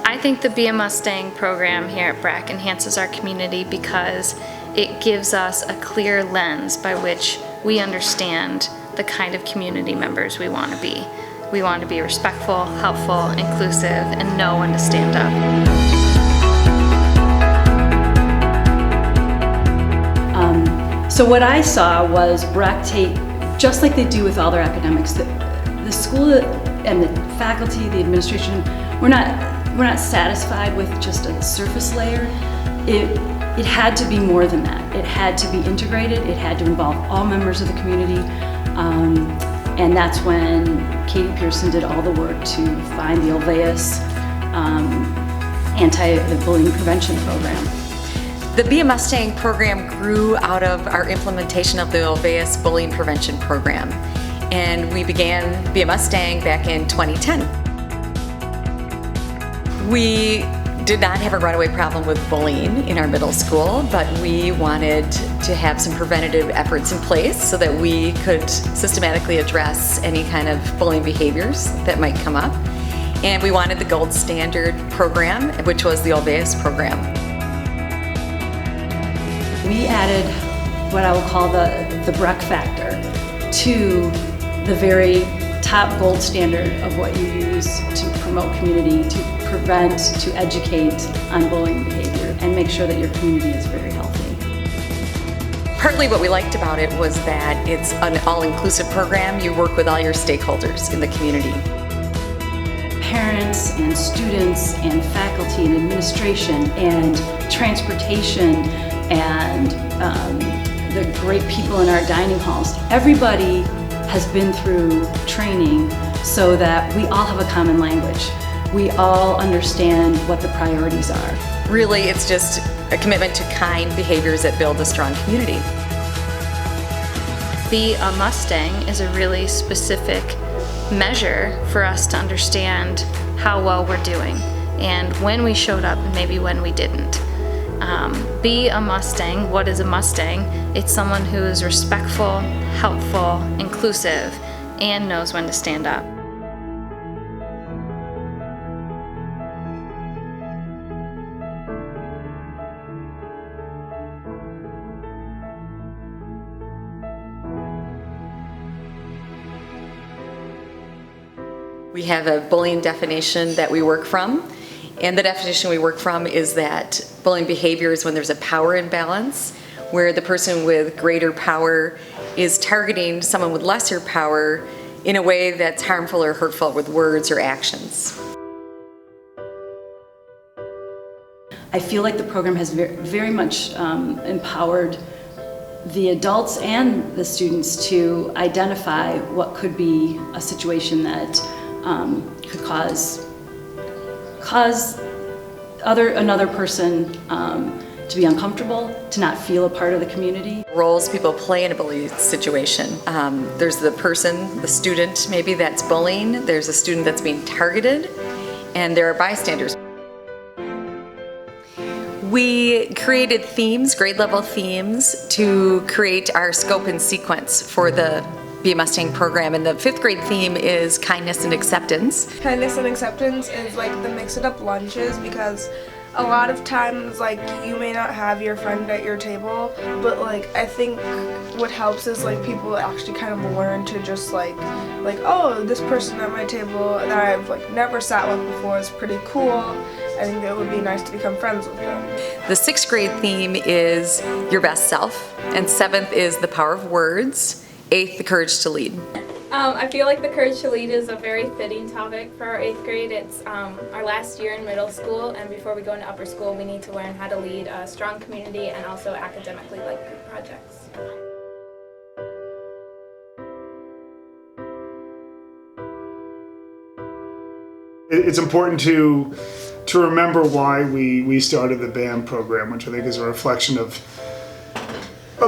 I think the Be a Mustang program here at BRAC enhances our community because it gives us a clear lens by which we understand the kind of community members we want to be. We want to be respectful, helpful, inclusive, and know when to stand up. So what I saw was BRAC take, just like they do with all their academics, the school and the faculty, the administration, we're not satisfied with just a surface layer. It had to be more than that. It had to be integrated. It had to involve all members of the community. And that's when Katie Pearson did all the work to find the Olweus anti-bullying prevention program. The Be a Mustang program grew out of our implementation of the Olweus Bullying Prevention Program. And we began Be a Mustang back in 2010. We did not have a runaway problem with bullying in our middle school, but we wanted to have some preventative efforts in place so that we could systematically address any kind of bullying behaviors that might come up. And we wanted the gold standard program, which was the Olweus program. We added what I will call the BRAC factor to the very top gold standard of what you use to promote community, to prevent, to educate on bullying behavior, and make sure that your community is very healthy. Partly what we liked about it was that it's an all-inclusive program. You work with all your stakeholders in the community. Parents and students and faculty and administration and transportation and the great people in our dining halls. Everybody has been through training so that we all have a common language. We all understand what the priorities are. Really, it's just a commitment to kind behaviors that build a strong community. Be a Mustang is a really specific measure for us to understand how well we're doing and when we showed up and maybe when we didn't. Be a Mustang. What is a Mustang? It's someone who is respectful, helpful, inclusive, and knows when to stand up. We have a bullying definition that we work from, and the definition we work from is that bullying behavior is when there's a power imbalance, where the person with greater power is targeting someone with lesser power in a way that's harmful or hurtful with words or actions. I feel like the program has very much empowered the adults and the students to identify what could be a situation that could cause another person to be uncomfortable, to not feel a part of the community. Roles people play in a bullying situation. There's the person, the student maybe that's bullying, there's a student that's being targeted, and there are bystanders. We created themes, grade level themes, to create our scope and sequence for the Be a Mustang program, and the 5th grade theme is kindness and acceptance. Kindness and acceptance is like the mix it up lunches, because a lot of times like you may not have your friend at your table, but like I think what helps is like people actually kind of learn to just like oh, this person at my table that I've like never sat with before is pretty cool. I think it would be nice to become friends with them. The 6th grade theme is your best self, and 7th is the power of words, 8th, the courage to lead. I feel like the courage to lead is a very fitting topic for our 8th grade. It's our last year in middle school, and before we go into upper school, we need to learn how to lead a strong community and also academically like group projects. It's important to remember why we started the BAM program, which I think is a reflection of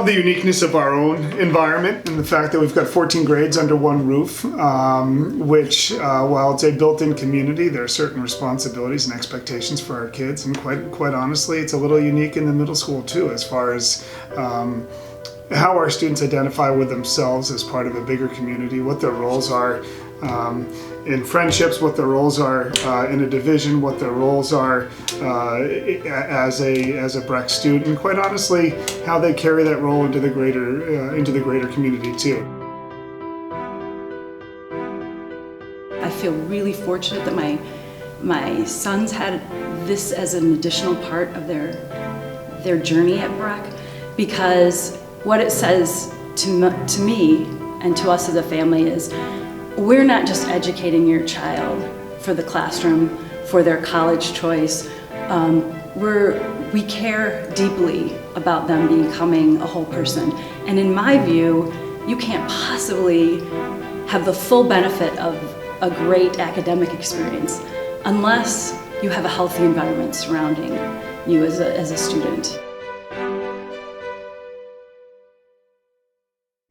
the uniqueness of our own environment and the fact that we've got 14 grades under one roof, which while it's a built-in community, there are certain responsibilities and expectations for our kids, and quite honestly, it's a little unique in the middle school too, as far as how our students identify with themselves as part of a bigger community, what their roles are, in friendships, what their roles are in a division, what their roles are as a Breck student, and quite honestly, how they carry that role into the greater community too. I feel really fortunate that my sons had this as an additional part of their journey at Breck, because what it says to me and to us as a family is, we're not just educating your child for the classroom, for their college choice. We care deeply about them becoming a whole person. And in my view, you can't possibly have the full benefit of a great academic experience unless you have a healthy environment surrounding you as a student.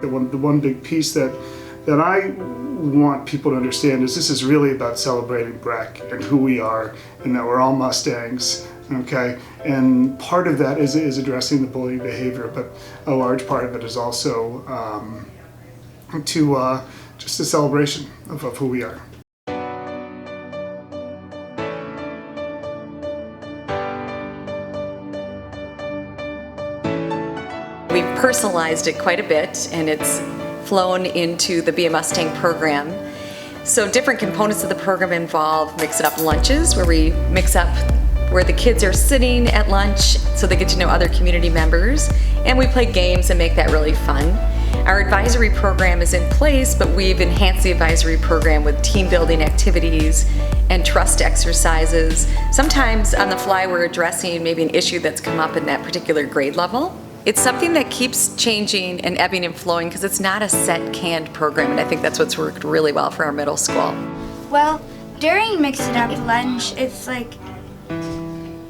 The one big piece that I want people to understand is this is really about celebrating Breck and who we are, and that we're all Mustangs, okay? And part of that is addressing the bullying behavior, but a large part of it is also just a celebration of who we are. We've personalized it quite a bit, and it's flown into the Be a Mustang program. So different components of the program involve Mix It Up lunches, where we mix up where the kids are sitting at lunch so they get to know other community members, and we play games and make that really fun. Our advisory program is in place, but we've enhanced the advisory program with team building activities and trust exercises. Sometimes on the fly we're addressing maybe an issue that's come up in that particular grade level. It's something that keeps changing and ebbing and flowing because it's not a set canned program, and I think that's what's worked really well for our middle school. Well, during Mix It Up lunch, it's like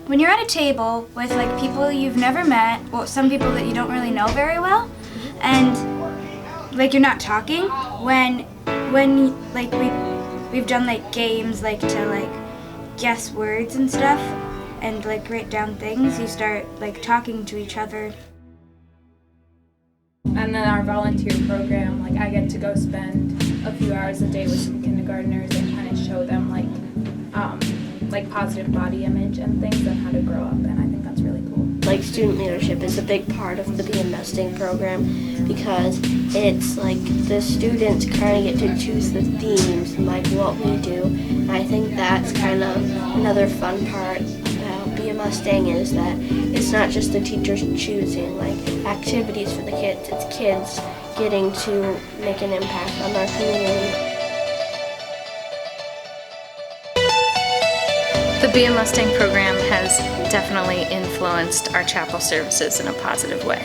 when you're at a table with like people you've never met, well, some people that you don't really know very well, and like you're not talking. When like we've done like games like to like guess words and stuff, and like write down things, you start like talking to each other. And then our volunteer program, like I get to go spend a few hours a day with some kindergartners and kind of show them like positive body image and things and how to grow up, and I think that's really cool. Like student leadership is a big part of the Be a Mustang program because it's like the students kind of get to choose the themes and like what we do. And I think that's kind of another fun part about Be a Mustang is that it's not just the teachers choosing like activities for the kids, it's kids getting to make an impact on our community. The Be a Mustang program has definitely influenced our chapel services in a positive way.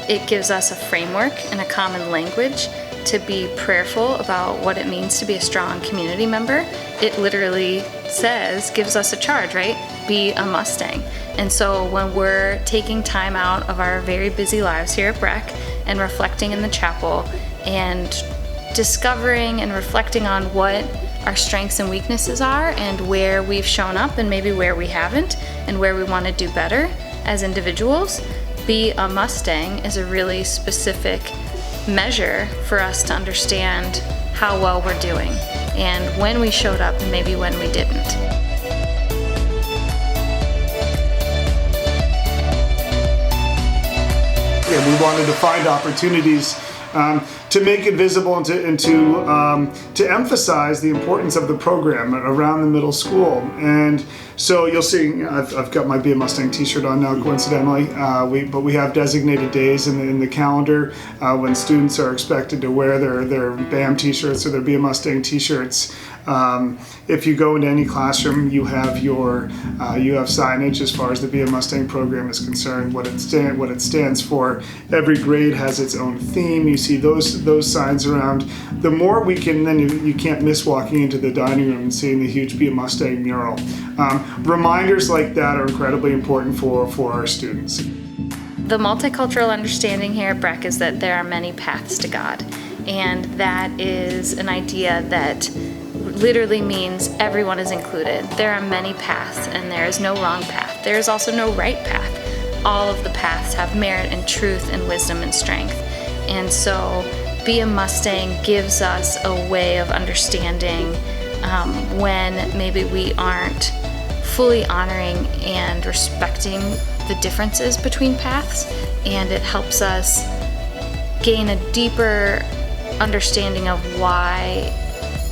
It gives us a framework and a common language to be prayerful about what it means to be a strong community member. It literally gives us a charge, right? Be a Mustang. And so when we're taking time out of our very busy lives here at Breck and reflecting in the chapel and discovering and reflecting on what our strengths and weaknesses are and where we've shown up and maybe where we haven't and where we want to do better as individuals, Be a Mustang is a really specific measure for us to understand how well we're doing and when we showed up and maybe when we didn't. And we wanted to find opportunities to make it visible and to emphasize the importance of the program around the middle school. And so you'll see, I've got my Be a Mustang t-shirt on now, coincidentally, but we have designated days in the calendar when students are expected to wear their BAM t-shirts or their Be a Mustang t-shirts. If you go into any classroom, you have signage as far as the Be a Mustang program is concerned, what it stands for. Every grade has its own theme. You see those signs around. The more we can, then you can't miss walking into the dining room and seeing the huge Be a Mustang mural. Reminders like that are incredibly important for our students. The multicultural understanding here at Breck is that there are many paths to God, and that is an idea that literally means everyone is included. There are many paths and there is no wrong path. There is also no right path. All of the paths have merit and truth and wisdom and strength. And so Be a Mustang gives us a way of understanding when maybe we aren't fully honoring and respecting the differences between paths, and it helps us gain a deeper understanding of why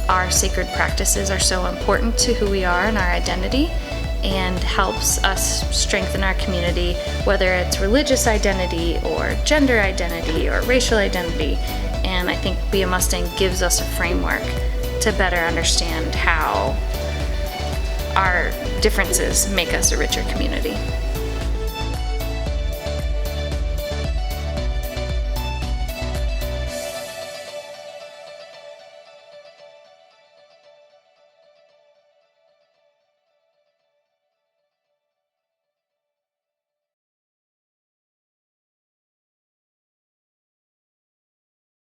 our sacred practices are so important to who we are and our identity, and helps us strengthen our community, whether it's religious identity or gender identity or racial identity. And I think Be a Mustang gives us a framework to better understand how our differences make us a richer community.